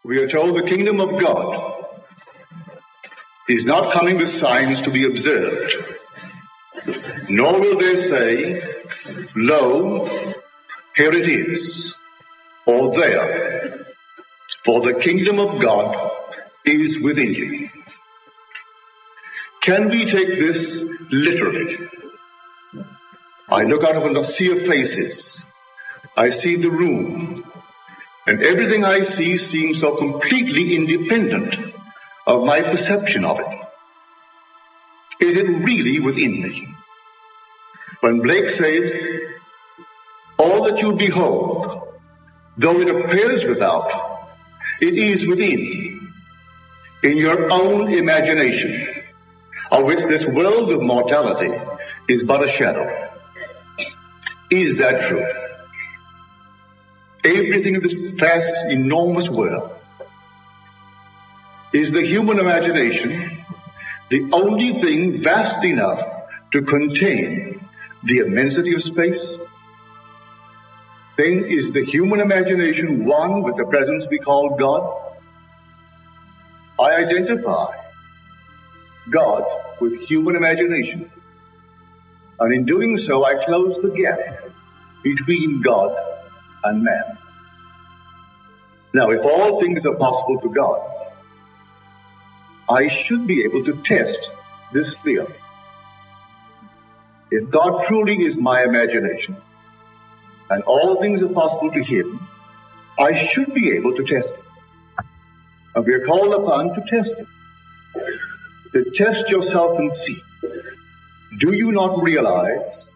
We are told the kingdom of God is not coming with signs to be observed, nor will they say, "Lo, here it is," or "There," for the kingdom of God is within you. Can we take this literally? I look out of a sea of faces. I see the room, and everything I see seems so completely independent of my perception of it. Is it really within me? When Blake said, "All that you behold, though it appears without, it is within, in your own imagination, of which this world of mortality is but a shadow." Is that true? Everything in this vast, enormous world, is the human imagination the only thing vast enough to contain the immensity of space? Then is the human imagination one with the presence we call God? I identify God with human imagination, and in doing so I close the gap between God and man. Now, if all things are possible to God, I should be able to test this theory. If God truly is my imagination, and all things are possible to him, I should be able to test it. And we are called upon to test it. To test yourself and see. Do you not realize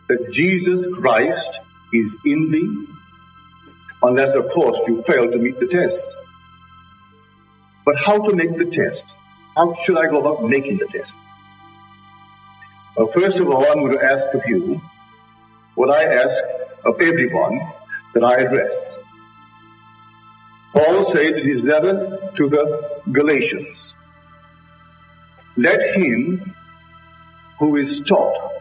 that Jesus Christ is in thee? Unless, of course, you fail to meet the test. But how to make the test? How should I go about making the test? Well, first of all, I'm going to ask of you what I ask of everyone that I address. Paul said in his letters to the Galatians, "Let him who is taught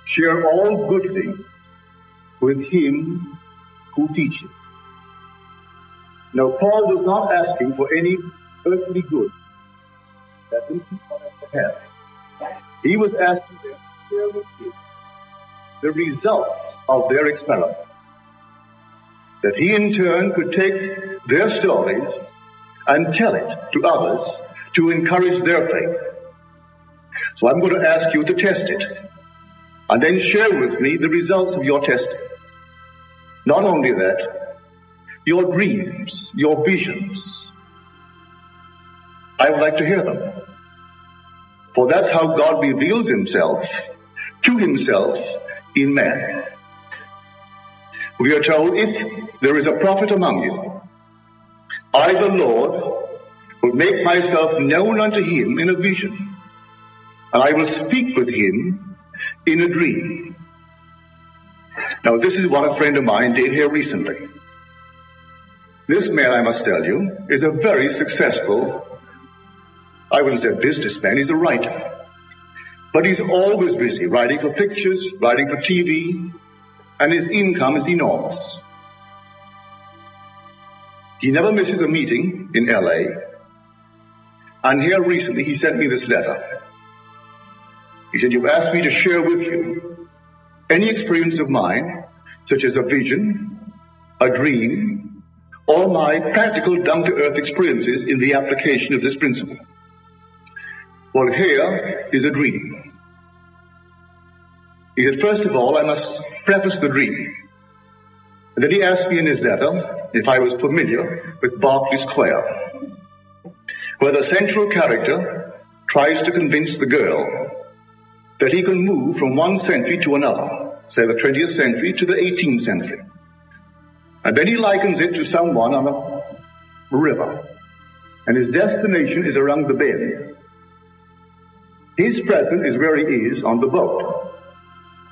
share all good things with him who teaches." Now, Paul was not asking for any earthly good that these people have to have. He was asking them to share with him the results of their experiments, that he in turn could take their stories and tell it to others to encourage their faith. So I'm going to ask you to test it, and then share with me the results of your testing. Not only that, your dreams, your visions, I would like to hear them. For that's how God reveals himself to himself in man. We are told, "If there is a prophet among you, I, the Lord, will make myself known unto him in a vision, and I will speak with him in a dream." Now, this is what a friend of mine did here recently. This man, I must tell you, is a very successful, I wouldn't say businessman, he's a writer. But he's always busy, writing for pictures, writing for TV, and his income is enormous. He never misses a meeting in LA, and here recently he sent me this letter. He said, "You've asked me to share with you any experience of mine, such as a vision, a dream, or my practical down-to-earth experiences in the application of this principle." Well, here is a dream. He said, "First of all, I must preface the dream." And then he asked me in his letter if I was familiar with Berkeley Square, where the central character tries to convince the girl that he can move from one century to another, say the 20th century to the 18th century. And then he likens it to someone on a river, and his destination is around the bend. His present is where he is on the boat.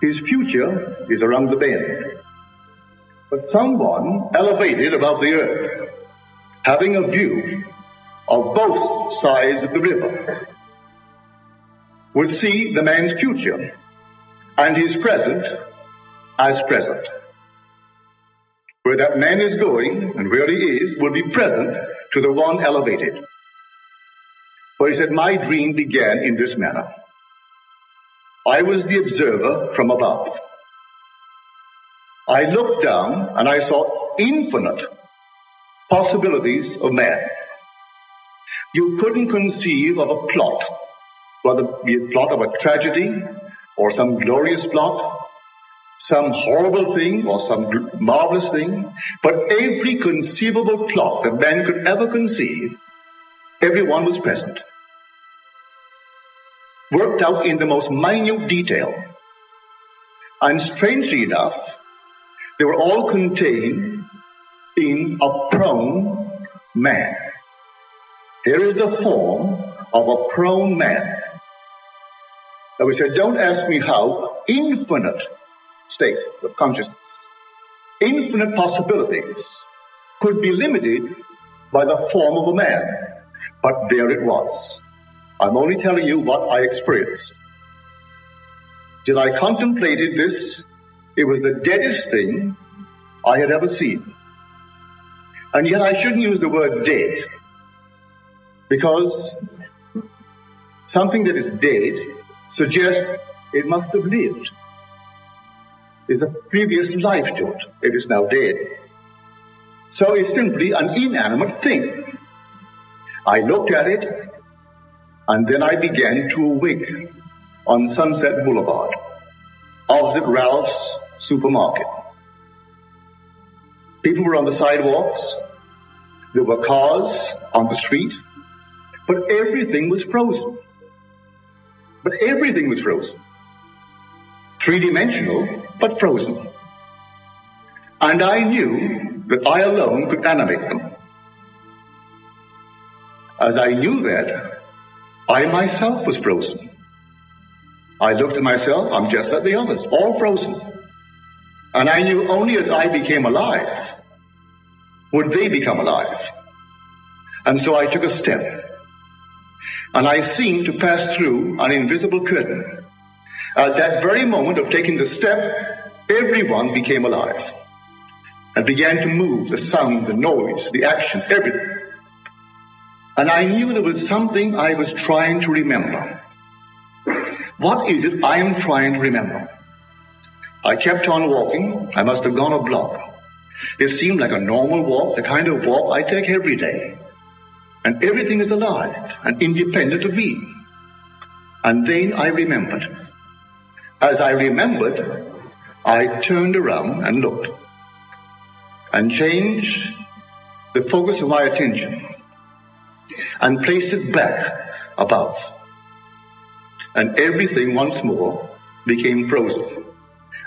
His future is around the bend. But someone elevated above the earth, having a view of both sides of the river, would see the man's future and his present as present. Where that man is going and where he is will be present to the one elevated. For he said, my dream began in this manner. I was the observer from above. I looked down and I saw infinite possibilities of man. You couldn't conceive of a plot, whether it be a plot of a tragedy or some glorious plot, some horrible thing or some marvelous thing, but every conceivable plot that man could ever conceive, everyone was present. Worked out in the most minute detail. And strangely enough, they were all contained in a prone man. Here is the form of a prone man. And we said, don't ask me how. Infinite states of consciousness, infinite possibilities could be limited by the form of a man. But there it was. I'm only telling you what I experienced. Till I contemplated this, it was the deadest thing I had ever seen. And yet I shouldn't use the word dead, because something that is dead suggests it must have lived. There's a previous life to it. It is now dead. So it's simply an inanimate thing. I looked at it, and then I began to awake on Sunset Boulevard, opposite Ralph's supermarket. People were on the sidewalks. There were cars on the street. But everything was frozen. But everything was frozen. Three-dimensional, but frozen. And I knew that I alone could animate them. As I knew that, I myself was frozen. I looked at myself, I'm just like the others, all frozen. And I knew only as I became alive would they become alive. And so I took a step. And I seemed to pass through an invisible curtain. At that very moment of taking the step, everyone became alive and began to move, the sound, the noise, the action, everything. And I knew there was something I was trying to remember. What is it I am trying to remember? I kept on walking. I must have gone a block. It seemed like a normal walk, the kind of walk I take every day. And everything is alive and independent of me. And then I remembered. As I remembered, I turned around and looked and changed the focus of my attention and placed it back above. And everything once more became frozen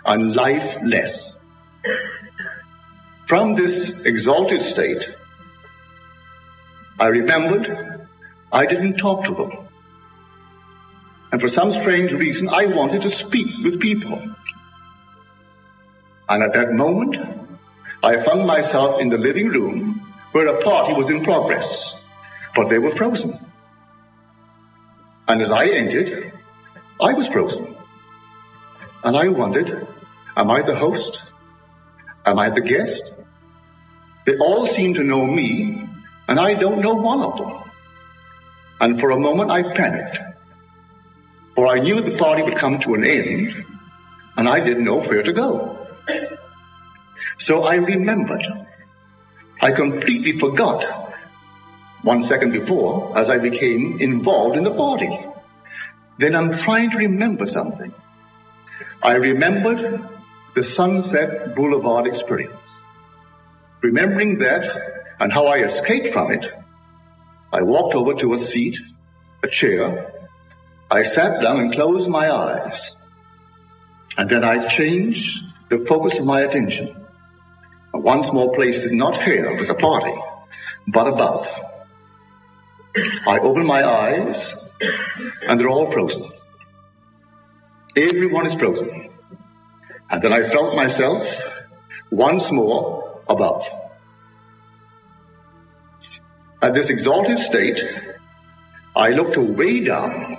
and lifeless. From this exalted state, I remembered I didn't talk to them. And for some strange reason, I wanted to speak with people. And at that moment, I found myself in the living room where a party was in progress, but they were frozen. And as I entered, I was frozen. And I wondered, am I the host? Am I the guest? They all seem to know me, and I don't know one of them. And for a moment I panicked, for I knew the party would come to an end, and I didn't know where to go. So I remembered. I completely forgot 1 second before as I became involved in the party. Then I'm trying to remember something. I remembered the Sunset Boulevard experience. Remembering that and how I escaped from it, I walked over to a seat, a chair. I sat down and closed my eyes. And then I changed the focus of my attention. I once more placed it not here with the party, but above. I opened my eyes, and they're all frozen. Everyone is frozen. And then I felt myself once more above. At this exalted state, I looked way down,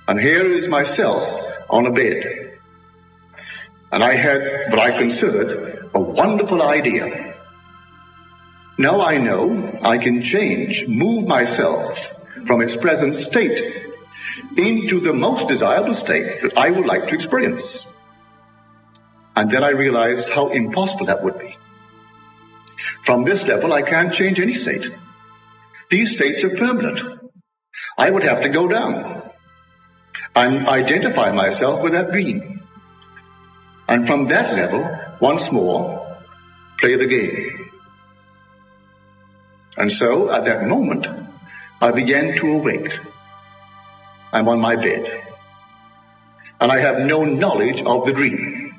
and here is myself on a bed. And I had what I considered a wonderful idea. Now I know I can move myself from its present state into the most desirable state that I would like to experience. And then I realized how impossible that would be. From this level, I can't change any state. These states are permanent. I would have to go down and identify myself with that dream. And from that level, once more, play the game. And so, at that moment, I began to awake. I'm on my bed. And I have no knowledge of the dream.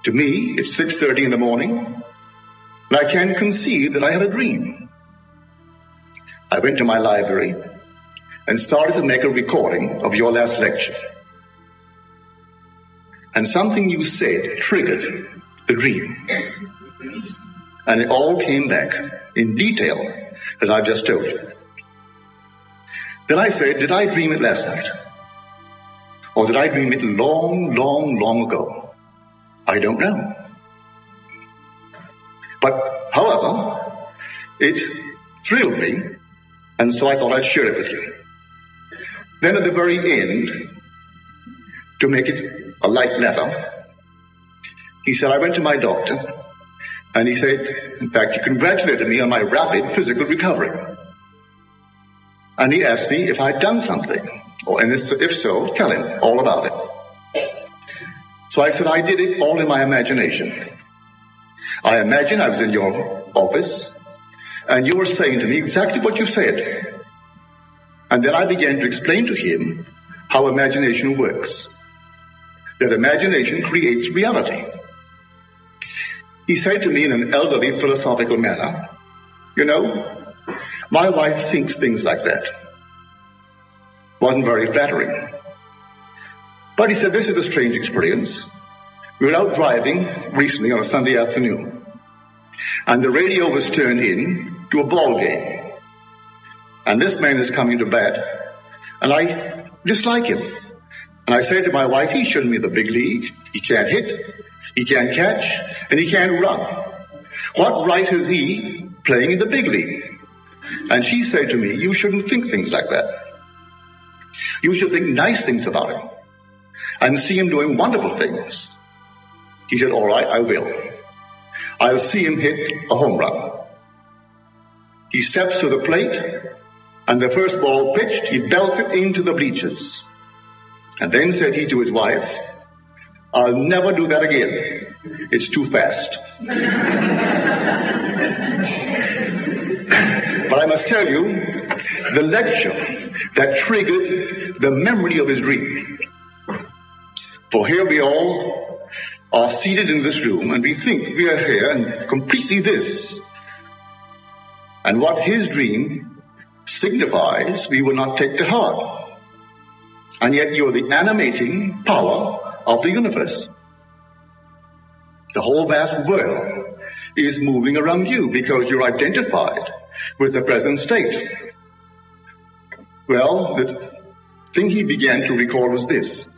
To me, it's 6:30 in the morning, and I can't conceive that I had a dream. I went to my library and started to make a recording of your last lecture. And something you said triggered the dream. And it all came back in detail, as I've just told you. Then I said, did I dream it last night? Or did I dream it long, long, long ago? I don't know. But, however, it thrilled me, and so I thought I'd share it with you. Then at the very end, to make it a light letter, he said, I went to my doctor, and he said, in fact, he congratulated me on my rapid physical recovery. And he asked me if I'd done something, and if so, tell him all about it. So I said, I did it all in my imagination. I imagined I was in your office, and you were saying to me exactly what you said. And then I began to explain to him how imagination works. That imagination creates reality. He said to me in an elderly philosophical manner, you know, my wife thinks things like that. Wasn't very flattering. But he said, this is a strange experience. We were out driving recently on a Sunday afternoon, and the radio was turned in to a ball game. And this man is coming to bat, and I dislike him. And I said to my wife, he shouldn't be in the big league. He can't hit, he can't catch, and he can't run. What right has he playing in the big league? And she said to me, you shouldn't think things like that. You should think nice things about him and see him doing wonderful things. He said, all right, I will. I'll see him hit a home run. He steps to the plate, and the first ball pitched, he belts it into the bleachers. And then said he to his wife, I'll never do that again. It's too fast. But I must tell you, the lecture that triggered the memory of his dream. For here we all are seated in this room, and we think we are here and completely this. And what his dream signifies, we will not take to heart. And yet you're the animating power of the universe. The whole vast world is moving around you because you're identified with the present state. Well, the thing he began to recall was this.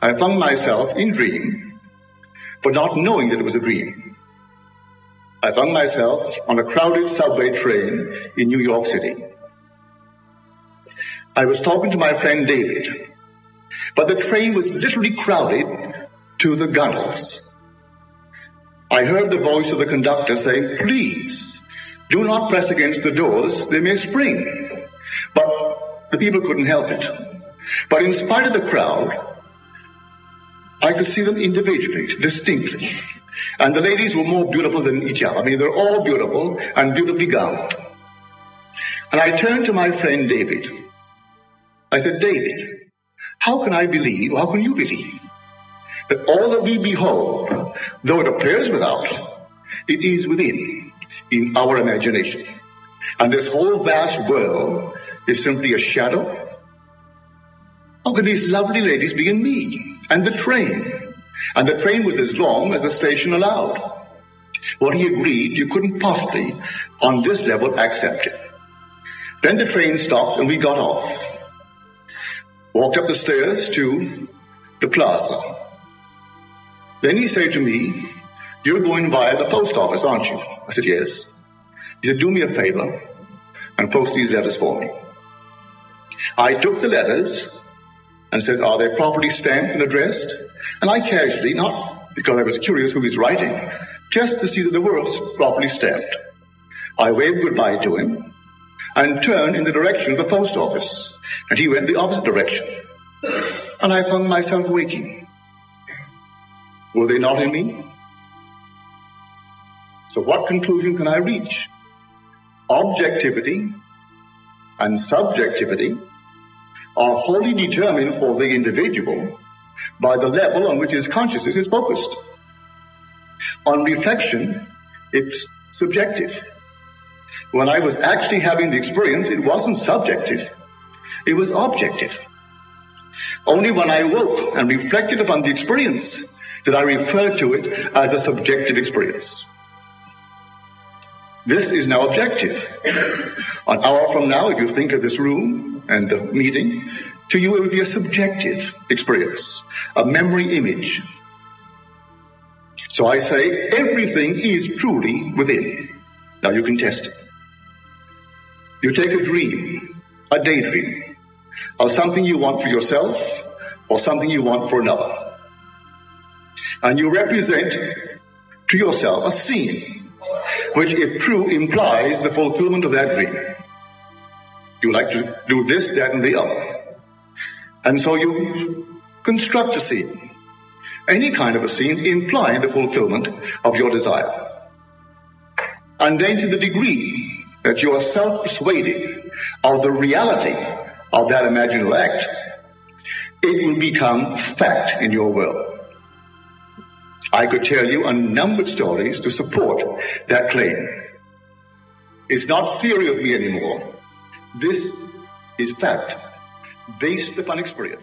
I found myself in dream, but not knowing that it was a dream. I found myself on a crowded subway train in New York City. I was talking to my friend David, but the train was literally crowded to the gunnels. I heard the voice of the conductor saying, please, do not press against the doors, they may spring. But the people couldn't help it. But in spite of the crowd, I could see them individually, distinctly. And the ladies were more beautiful than each other. I mean, they're all beautiful and beautifully gowned. And I turned to my friend David. I said, David, how can I believe, how can you believe, that all that we behold, though it appears without, it is within, in our imagination. And this whole vast world is simply a shadow? How could these lovely ladies be in me? And the train? And the train was as long as the station allowed. Well, he agreed you couldn't possibly, on this level, accept it. Then the train stopped and we got off. Walked up the stairs to the plaza. Then he said to me, "You're going via the post office, aren't you?" I said, "Yes." He said, "Do me a favor and post these letters for me." I took the letters and said, "Are they properly stamped and addressed?" And I casually, not because I was curious who he's writing, just to see that they were properly stamped, I waved goodbye to him and turned in the direction of the post office. And he went the opposite direction. And I found myself waking. Were they not in me? So what conclusion can I reach? Objectivity and subjectivity are wholly determined for the individual by the level on which his consciousness is focused. On reflection, it's subjective. When I was actually having the experience, it wasn't subjective, it was objective. Only when I woke and reflected upon the experience did I refer to it as a subjective experience. This is now objective. An hour from now, if you think of this room and the meeting, to you it would be a subjective experience, a memory image. So I say everything is truly within. Now you can test it. You take a dream, a daydream, of something you want for yourself or something you want for another. And you represent to yourself a scene which, if true, implies the fulfillment of that dream. You like to do this, that, and the other. And so you construct a scene, any kind of a scene implying the fulfillment of your desire. And then to the degree that you are self-persuaded of the reality of that imaginal act, it will become fact in your world. I could tell you unnumbered stories to support that claim. It's not theory of me anymore. This is fact, based upon experience.